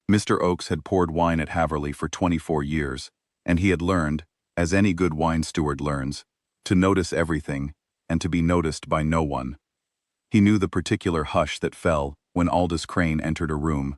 Mr. Oakes had poured wine at Haverley for 24 years, and he had learned, as any good wine steward learns, to notice everything and to be noticed by no one. He knew the particular hush that fell when Aldous Crane entered a room.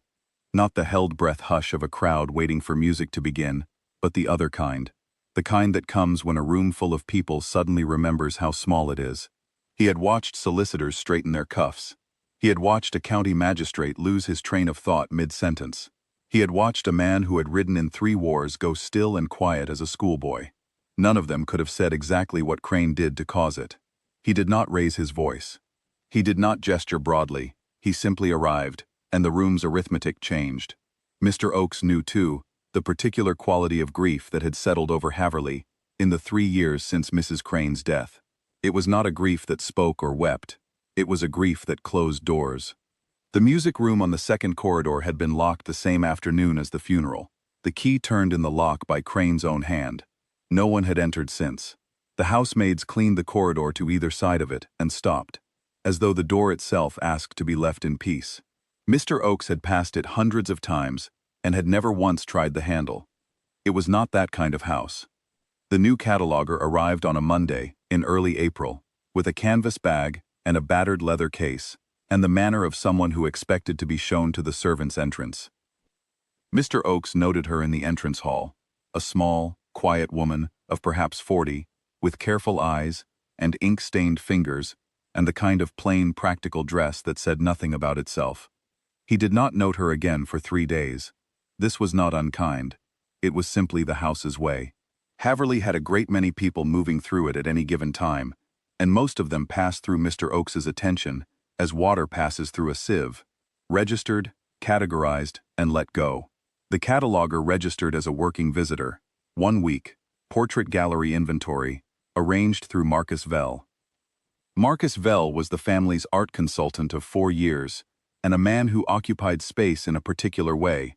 Not the held-breath hush of a crowd waiting for music to begin, but the other kind. The kind that comes when a room full of people suddenly remembers how small it is. He had watched solicitors straighten their cuffs. He had watched a county magistrate lose his train of thought mid-sentence. He had watched a man who had ridden in 3 wars go still and quiet as a schoolboy. None of them could have said exactly what Crane did to cause it. He did not raise his voice. He did not gesture broadly. He simply arrived, and the room's arithmetic changed. Mr. Oakes knew, too, the particular quality of grief that had settled over Haverley in the 3 years since Mrs. Crane's death. It was not a grief that spoke or wept. It was a grief that closed doors. The music room on the second corridor had been locked the same afternoon as the funeral. The key turned in the lock by Crane's own hand. No one had entered since. The housemaids cleaned the corridor to either side of it and stopped, as though the door itself asked to be left in peace. Mr. Oakes had passed it hundreds of times and had never once tried the handle. It was not that kind of house. The new cataloguer arrived on a Monday, in early April, with a canvas bag and a battered leather case, and the manner of someone who expected to be shown to the servants' entrance. Mr. Oakes noted her in the entrance hall, a small, quiet woman of perhaps 40, with careful eyes and ink-stained fingers, and the kind of plain, practical dress that said nothing about itself. He did not note her again for 3 days. This was not unkind. It was simply the house's way. Haverley had a great many people moving through it at any given time, and most of them passed through Mr. Oakes's attention as water passes through a sieve, registered, categorized, and let go. The cataloguer registered as a working visitor, 1 week, portrait gallery inventory, arranged through Marcus Vell. Marcus Vell was the family's art consultant of 4 years, and a man who occupied space in a particular way,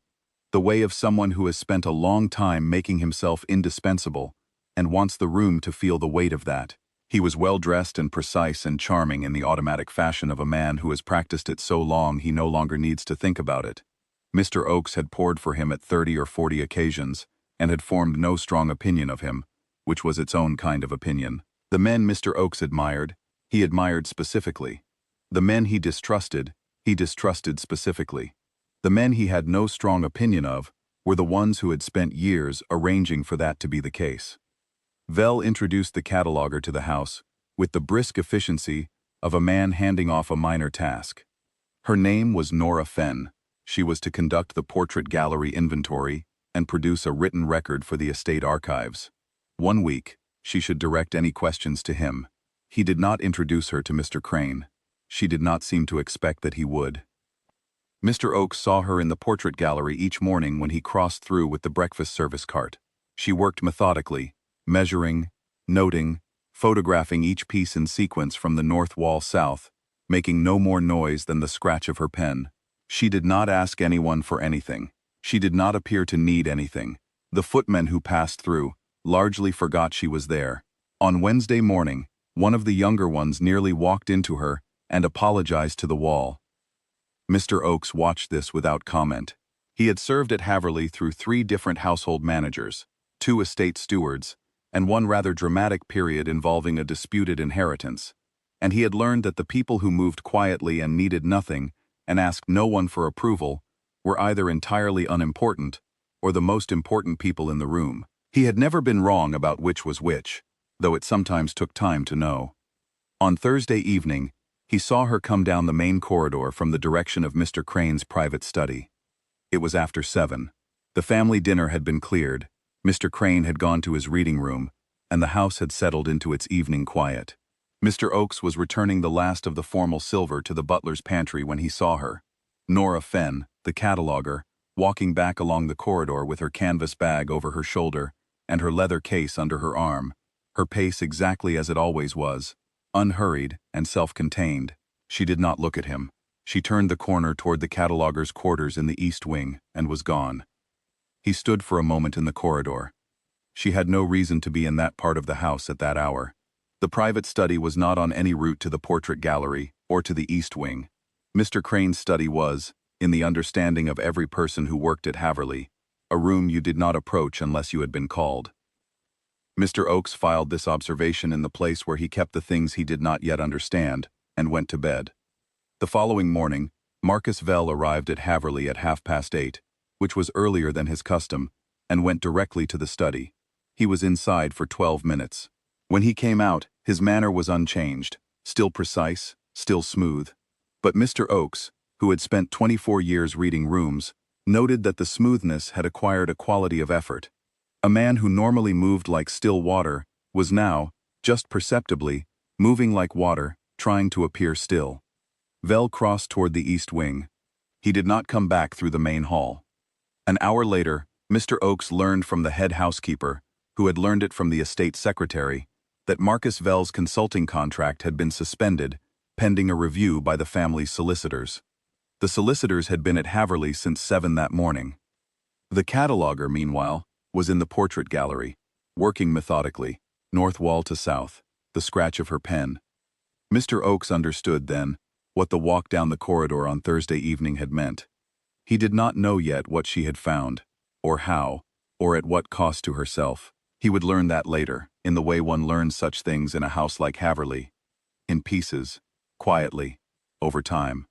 the way of someone who has spent a long time making himself indispensable and wants the room to feel the weight of that. He was well-dressed and precise and charming in the automatic fashion of a man who has practiced it so long he no longer needs to think about it. Mr. Oakes had poured for him at 30 or 40 occasions and had formed no strong opinion of him, which was its own kind of opinion. The men Mr. Oakes admired, he admired specifically. The men he distrusted specifically. The men he had no strong opinion of were the ones who had spent years arranging for that to be the case. Vell introduced the cataloguer to the house with the brisk efficiency of a man handing off a minor task. Her name was Nora Fenn. She was to conduct the portrait gallery inventory and produce a written record for the estate archives. 1 week, she should direct any questions to him. He did not introduce her to Mr. Crane. She did not seem to expect that he would. Mr. Oakes saw her in the portrait gallery each morning when he crossed through with the breakfast service cart. She worked methodically, measuring, noting, photographing each piece in sequence from the north wall south, making no more noise than the scratch of her pen. She did not ask anyone for anything. She did not appear to need anything. The footmen who passed through largely forgot she was there. On Wednesday morning, one of the younger ones nearly walked into her and apologized to the wall. Mr. Oakes watched this without comment. He had served at Haverley through 3 different household managers, 2 estate stewards, and 1 rather dramatic period involving a disputed inheritance, and he had learned that the people who moved quietly and needed nothing and asked no one for approval were either entirely unimportant or the most important people in the room. He had never been wrong about which was which, though it sometimes took time to know. On Thursday evening, he saw her come down the main corridor from the direction of Mr. Crane's private study. It was after 7. The family dinner had been cleared, Mr. Crane had gone to his reading room, and the house had settled into its evening quiet. Mr. Oakes was returning the last of the formal silver to the butler's pantry when he saw her. Nora Fenn, the cataloguer, walking back along the corridor with her canvas bag over her shoulder and her leather case under her arm, her pace exactly as it always was, unhurried and self-contained. She did not look at him. She turned the corner toward the cataloguer's quarters in the east wing and was gone. He stood for a moment in the corridor. She had no reason to be in that part of the house at that hour. The private study was not on any route to the portrait gallery or to the east wing. Mr. Crane's study was, in the understanding of every person who worked at Haverley, a room you did not approach unless you had been called. Mr. Oakes filed this observation in the place where he kept the things he did not yet understand, and went to bed. The following morning, Marcus Vell arrived at Haverley at 8:30, which was earlier than his custom, and went directly to the study. He was inside for 12 minutes. When he came out, his manner was unchanged, still precise, still smooth. But Mr. Oakes, who had spent 24 years reading rooms, noted that the smoothness had acquired a quality of effort. A man who normally moved like still water was now, just perceptibly, moving like water, trying to appear still. Vell crossed toward the east wing. He did not come back through the main hall. An hour later, Mr. Oakes learned from the head housekeeper, who had learned it from the estate secretary, that Marcus Vell's consulting contract had been suspended, pending a review by the family's solicitors. The solicitors had been at Haverley since 7 that morning. The cataloguer, meanwhile, was in the portrait gallery, working methodically, north wall to south, the scratch of her pen. Mr. Oakes understood, then, what the walk down the corridor on Thursday evening had meant. He did not know yet what she had found, or how, or at what cost to herself. He would learn that later, in the way one learns such things in a house like Haverley. In pieces, quietly, over time.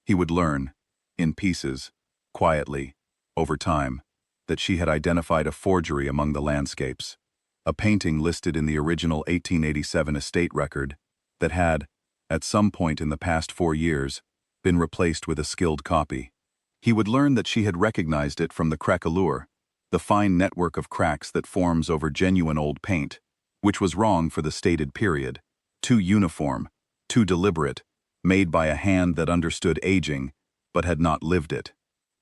He would learn, in pieces, quietly, over time, that she had identified a forgery among the landscapes, a painting listed in the original 1887 estate record that had, at some point in the past 4 years, been replaced with a skilled copy. He would learn that she had recognized it from the craquelure, the fine network of cracks that forms over genuine old paint, which was wrong for the stated period, too uniform, too deliberate, made by a hand that understood aging, but had not lived it.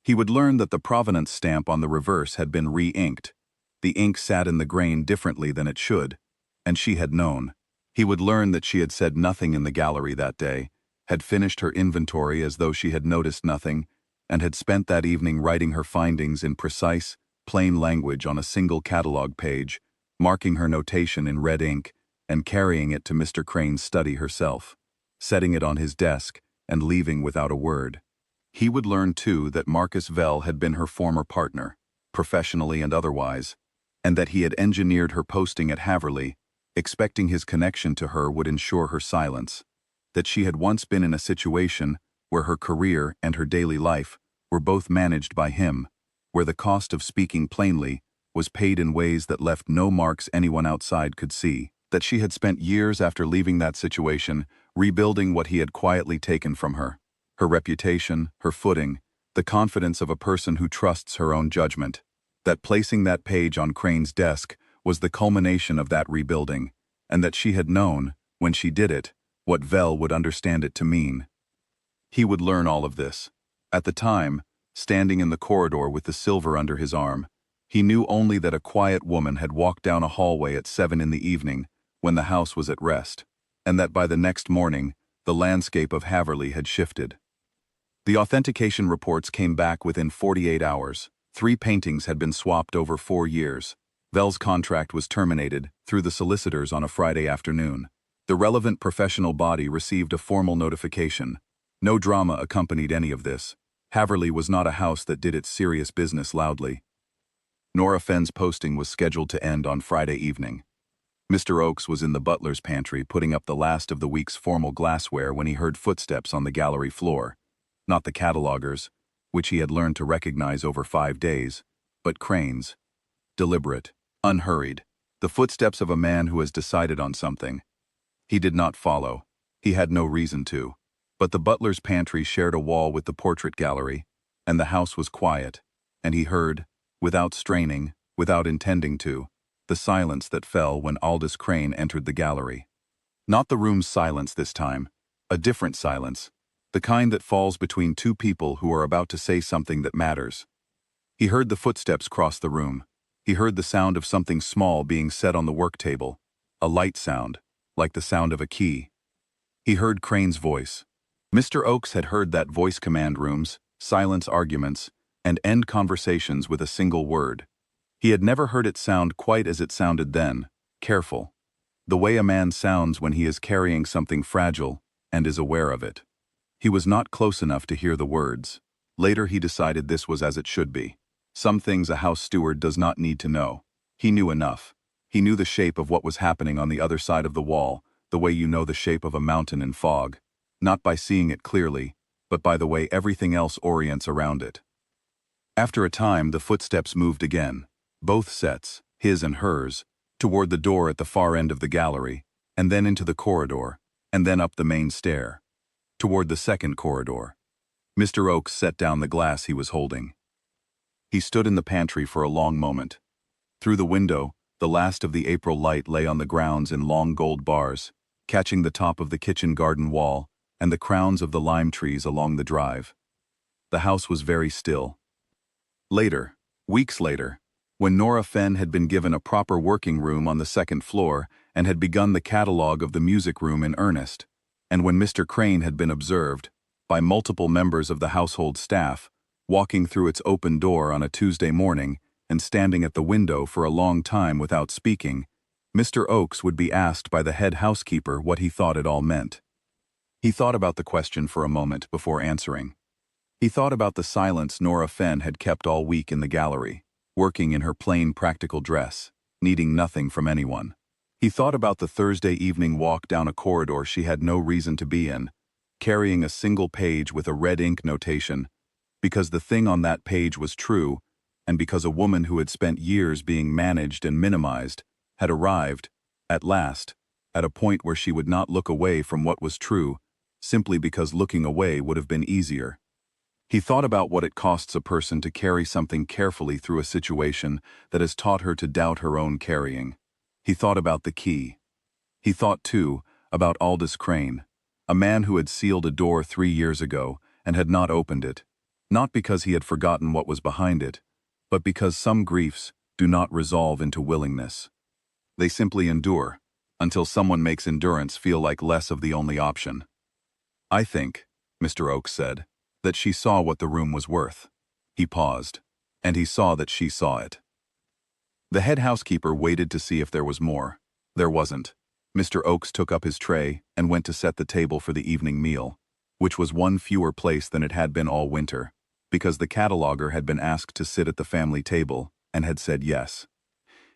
He would learn that the provenance stamp on the reverse had been re-inked. The ink sat in the grain differently than it should, and she had known. He would learn that she had said nothing in the gallery that day, had finished her inventory as though she had noticed nothing, and had spent that evening writing her findings in precise, plain language on a single catalogue page, marking her notation in red ink, and carrying it to Mr. Crane's study herself, setting it on his desk, and leaving without a word. He would learn, too, that Marcus Vell had been her former partner, professionally and otherwise, and that he had engineered her posting at Haverley, expecting his connection to her would ensure her silence, that she had once been in a situation where her career and her daily life were both managed by him, where the cost of speaking plainly was paid in ways that left no marks anyone outside could see, that she had spent years after leaving that situation rebuilding what he had quietly taken from her reputation, her footing, the confidence of a person who trusts her own judgment, that placing that page on Crane's desk was the culmination of that rebuilding, and that she had known, when she did it, what Vell would understand it to mean. He would learn all of this. At the time, standing in the corridor with the silver under his arm, he knew only that a quiet woman had walked down a hallway at 7 in the evening, when the house was at rest, and that by the next morning, the landscape of Haverley had shifted. The authentication reports came back within 48 hours. 3 paintings had been swapped over 4 years. Vell's contract was terminated through the solicitors on a Friday afternoon. The relevant professional body received a formal notification. No drama accompanied any of this. Haverley was not a house that did its serious business loudly. Nora Fenn's posting was scheduled to end on Friday evening. Mr. Oakes was in the butler's pantry putting up the last of the week's formal glassware when he heard footsteps on the gallery floor. Not the cataloguer's, which he had learned to recognize over 5 days, but Crane's. Deliberate, unhurried, the footsteps of a man who has decided on something. He did not follow. He had no reason to. But the butler's pantry shared a wall with the portrait gallery, and the house was quiet, and he heard, without straining, without intending to, the silence that fell when Aldous Crane entered the gallery. Not the room's silence this time, a different silence, the kind that falls between 2 people who are about to say something that matters. He heard the footsteps cross the room. He heard the sound of something small being set on the work table, a light sound, like the sound of a key. He heard Crane's voice. Mr. Oakes had heard that voice command rooms, silence arguments, and end conversations with a single word. He had never heard it sound quite as it sounded then, careful. The way a man sounds when he is carrying something fragile and is aware of it. He was not close enough to hear the words. Later he decided this was as it should be. Some things a house steward does not need to know. He knew enough. He knew the shape of what was happening on the other side of the wall, the way you know the shape of a mountain in fog, not by seeing it clearly, but by the way everything else orients around it. After a time, the footsteps moved again, both sets, his and hers, toward the door at the far end of the gallery, and then into the corridor, and then up the main stair, toward the second corridor. Mr. Oakes set down the glass he was holding. He stood in the pantry for a long moment. Through the window, the last of the April light lay on the grounds in long gold bars, catching the top of the kitchen garden wall and the crowns of the lime trees along the drive. The house was very still. Later, weeks later, when Nora Fenn had been given a proper working room on the second floor and had begun the catalogue of the music room in earnest, and when Mr. Crane had been observed, by multiple members of the household staff, walking through its open door on a Tuesday morning and standing at the window for a long time without speaking, Mr. Oakes would be asked by the head housekeeper what he thought it all meant. He thought about the question for a moment before answering. He thought about the silence Nora Fenn had kept all week in the gallery, working in her plain practical dress, needing nothing from anyone. He thought about the Thursday evening walk down a corridor she had no reason to be in, carrying a single page with a red ink notation, because the thing on that page was true, and because a woman who had spent years being managed and minimized had arrived, at last, at a point where she would not look away from what was true, simply because looking away would have been easier. He thought about what it costs a person to carry something carefully through a situation that has taught her to doubt her own carrying. He thought about the key. He thought, too, about Aldous Crane, a man who had sealed a door 3 years ago and had not opened it, not because he had forgotten what was behind it, but because some griefs do not resolve into willingness. They simply endure, until someone makes endurance feel like less of the only option. "I think," Mr. Oakes said, "that she saw what the room was worth." He paused, and he saw that she saw it. The head housekeeper waited to see if there was more. There wasn't. Mr. Oakes took up his tray and went to set the table for the evening meal, which was one fewer place than it had been all winter, because the cataloguer had been asked to sit at the family table and had said yes.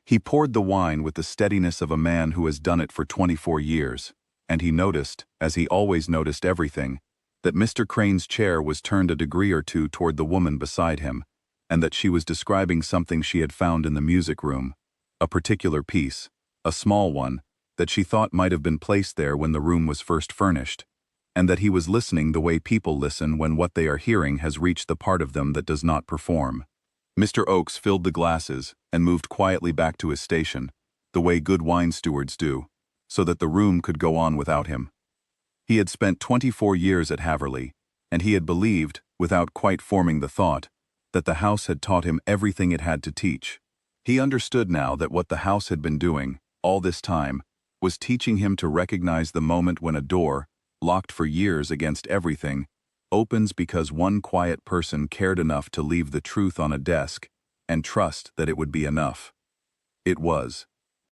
He poured the wine with the steadiness of a man who has done it for 24 years, and he noticed, as he always noticed everything, that Mr. Crane's chair was turned a degree or two toward the woman beside him, and that she was describing something she had found in the music room, a particular piece, a small one, that she thought might have been placed there when the room was first furnished, and that he was listening the way people listen when what they are hearing has reached the part of them that does not perform. Mr. Oakes filled the glasses and moved quietly back to his station, the way good wine stewards do, so that the room could go on without him. He had spent 24 years at Haverley, and he had believed, without quite forming the thought, that the house had taught him everything it had to teach. He understood now that what the house had been doing, all this time, was teaching him to recognize the moment when a door, locked for years against everything, opens because one quiet person cared enough to leave the truth on a desk and trust that it would be enough. It was.